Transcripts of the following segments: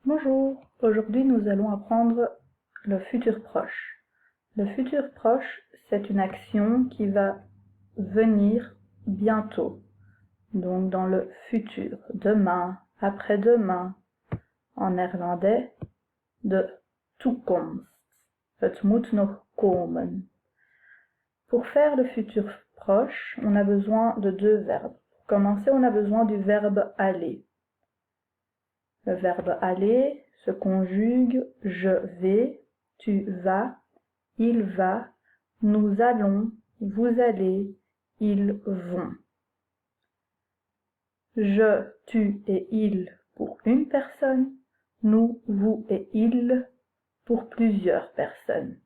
Bonjour, aujourd'hui nous allons apprendre le futur proche. Le futur proche, c'est une action qui va venir bientôt, donc dans le futur, demain, après-demain, en néerlandais, de toekomst. Het moet nog komen. Pour faire le futur proche, on a besoin de deux verbes. Pour commencer, on a besoin du verbe aller. Le verbe aller se conjugue je vais, tu vas, il va, nous allons, vous allez, ils vont. Je, tu et il pour une personne, nous, vous et il pour plusieurs personnes.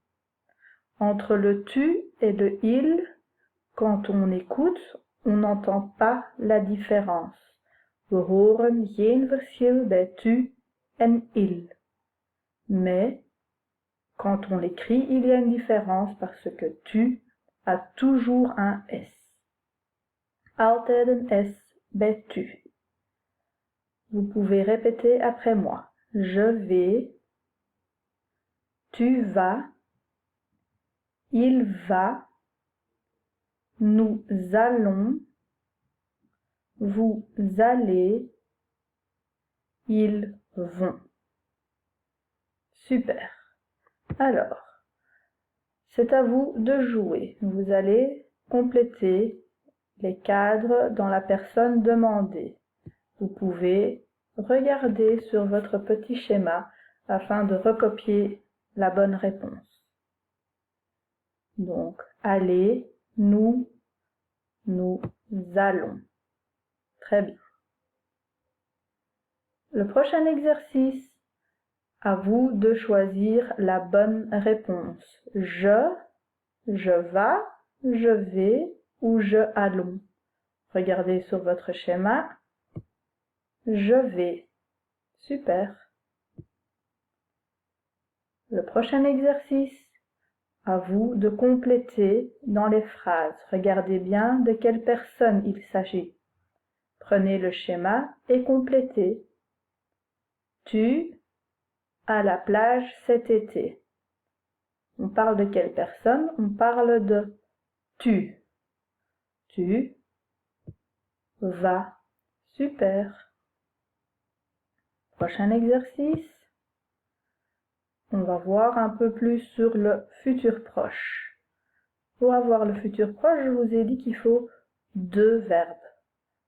Entre le tu et le il, quand on écoute, on n'entend pas la différence. We horen geen verschil bij tu en il. Mais quand on l'écrit, il y a une différence parce que tu a toujours un S. Altijd een S bij tu. Vous pouvez répéter après moi. Je vais, tu vas, il va, nous allons, vous allez, ils vont. Super. Alors, c'est à vous de jouer. Vous allez compléter les cadres dans la personne demandée. Vous pouvez regarder sur votre petit schéma afin de recopier la bonne réponse. Donc, allez, nous allons. Très bien. Le prochain exercice, à vous de choisir la bonne réponse. Je vas, je vais ou je allons. Regardez sur votre schéma. Je vais. Super. Le prochain exercice, à vous de compléter dans les phrases. Regardez bien de quelle personne il s'agit. Prenez le schéma et complétez. Tu à la plage cet été. On parle de quelle personne? On parle de tu. Tu vas. Super. Prochain exercice. On va voir un peu plus sur le futur proche. Pour avoir le futur proche, je vous ai dit qu'il faut deux verbes.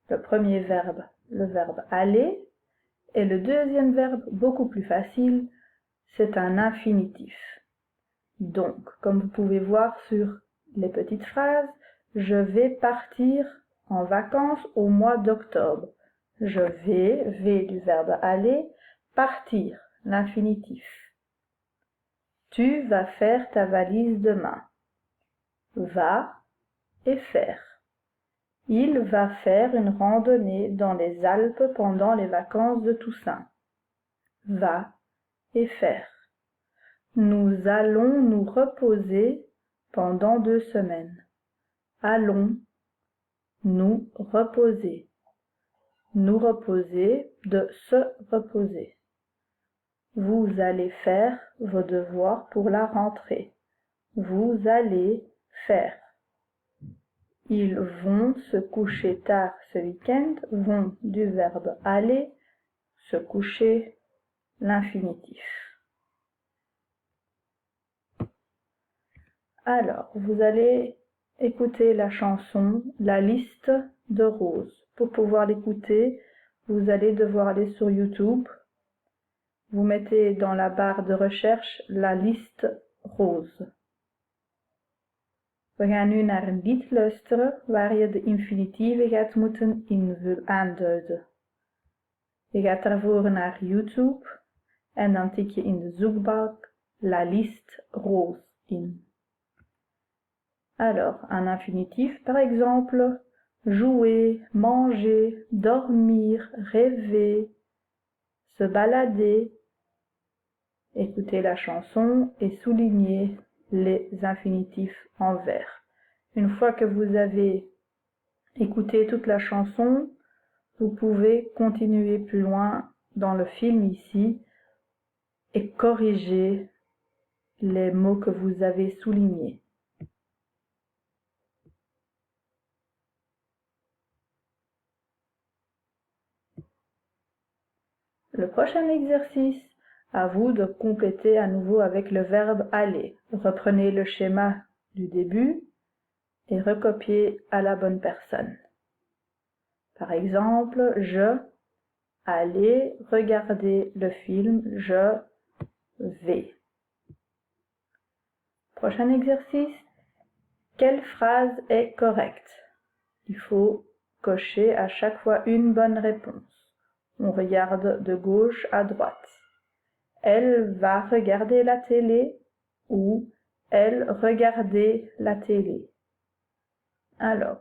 Le premier verbe, le verbe aller, et le deuxième verbe, beaucoup plus facile, c'est un infinitif. Donc, comme vous pouvez voir sur les petites phrases, je vais partir en vacances au mois d'octobre. Je vais du verbe aller, partir, l'infinitif. Tu vas faire ta valise demain. Va et faire. Il va faire une randonnée dans les Alpes pendant les vacances de Toussaint. Va et faire. Nous allons nous reposer pendant 2 semaines. Allons nous reposer. Nous reposer, de se reposer. Vous allez faire vos devoirs pour la rentrée. Vous allez faire. Ils vont se coucher tard ce week-end, vont du verbe aller, se coucher, l'infinitif. Alors, vous allez écouter la chanson La liste de Rose. Pour pouvoir l'écouter, vous allez devoir aller sur YouTube. Vous mettez dans la barre de recherche La liste Rose. We gaan nu naar een lied luisteren waar je de infinitieven gaat moeten aanduiden. Je gaat daarvoor naar YouTube en dan tik je in de zoekbalk La liste Rose in. Alors, un infinitif, par exemple, jouer, manger, dormir, rêver, se balader. Écoutez la chanson et soulignez les infinitifs en vert. Une fois que vous avez écouté toute la chanson, vous pouvez continuer plus loin dans le film ici et corrigez les mots que vous avez soulignés. Le prochain exercice, à vous de compléter à nouveau avec le verbe aller. Reprenez le schéma du début et recopiez à la bonne personne. Par exemple, je allez regarder le film, je vais. Prochain exercice, quelle phrase est correcte? Il faut cocher à chaque fois une bonne réponse. On regarde de gauche à droite. Elle va regarder la télé ou elle regardait la télé. Alors,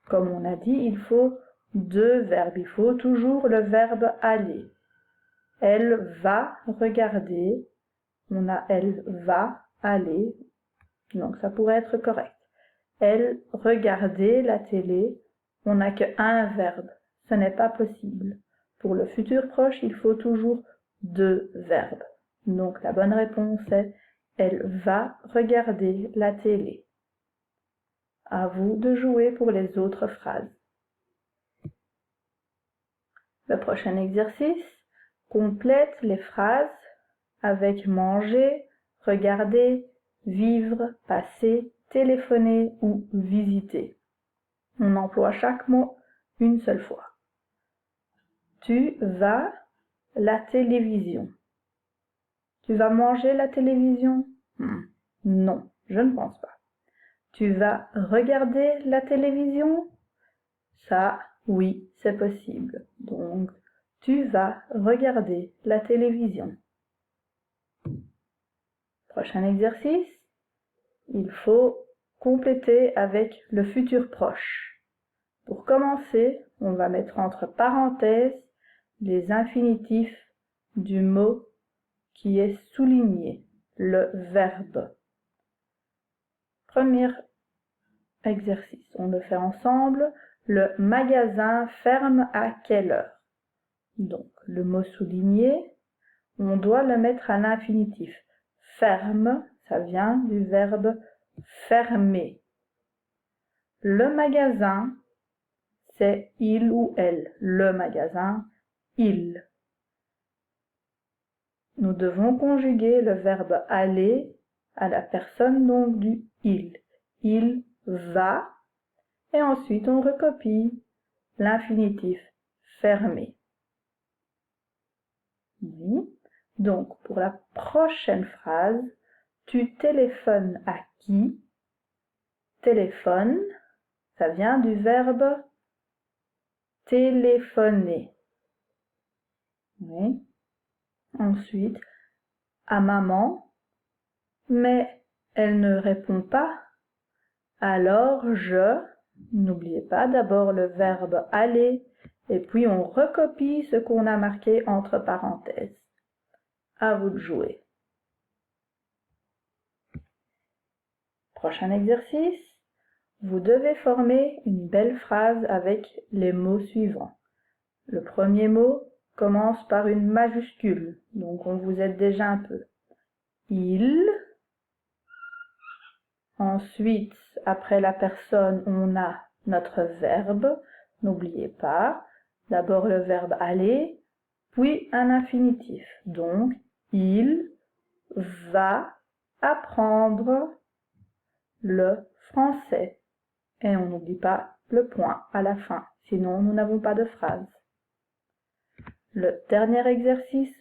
comme on a dit, il faut deux verbes. Il faut toujours le verbe aller. Elle va regarder. On a elle va aller. Donc ça pourrait être correct. Elle regardait la télé. On n'a qu'un verbe. Ce n'est pas possible. Pour le futur proche, il faut toujours deux verbes. Donc la bonne réponse est elle va regarder la télé. À vous de jouer pour les autres phrases. Le prochain exercice, complète les phrases avec manger, regarder, vivre, passer, téléphoner ou visiter. On emploie chaque mot une seule fois. Tu vas la télévision. Tu vas manger la télévision? Non, je ne pense pas. Tu vas regarder la télévision? Ça, oui, c'est possible. Donc, tu vas regarder la télévision. Prochain exercice, il faut compléter avec le futur proche. Pour commencer, on va mettre entre parenthèses les infinitifs du mot qui est souligné, le verbe. Premier exercice, on le fait ensemble. Le magasin ferme à quelle heure? Donc, le mot souligné, on doit le mettre à l'infinitif. Ferme, ça vient du verbe fermer. Le magasin, c'est il ou elle. Le magasin, il. Nous devons conjuguer le verbe aller à la personne donc du il. Il va. Et ensuite, on recopie l'infinitif fermer. Oui. Donc, pour la prochaine phrase, tu téléphones à qui? Téléphone, ça vient du verbe téléphoner. Oui. Ensuite, à maman, mais elle ne répond pas. Alors, n'oubliez pas d'abord le verbe aller, et puis on recopie ce qu'on a marqué entre parenthèses. À vous de jouer. Prochain exercice, vous devez former une belle phrase avec les mots suivants. Le premier mot commence par une majuscule, donc on vous aide déjà un peu. Il. Ensuite, après la personne, on a notre verbe. N'oubliez pas, d'abord le verbe aller, puis un infinitif. Donc, il va apprendre le français. Et on n'oublie pas le point à la fin, sinon nous n'avons pas de phrase. Le dernier exercice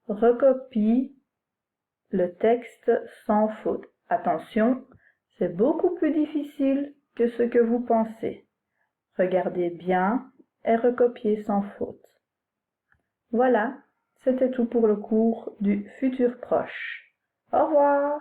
recopie le texte sans faute. Attention, c'est beaucoup plus difficile que ce que vous pensez. Regardez bien et recopiez sans faute. Voilà, c'était tout pour le cours du futur proche. Au revoir!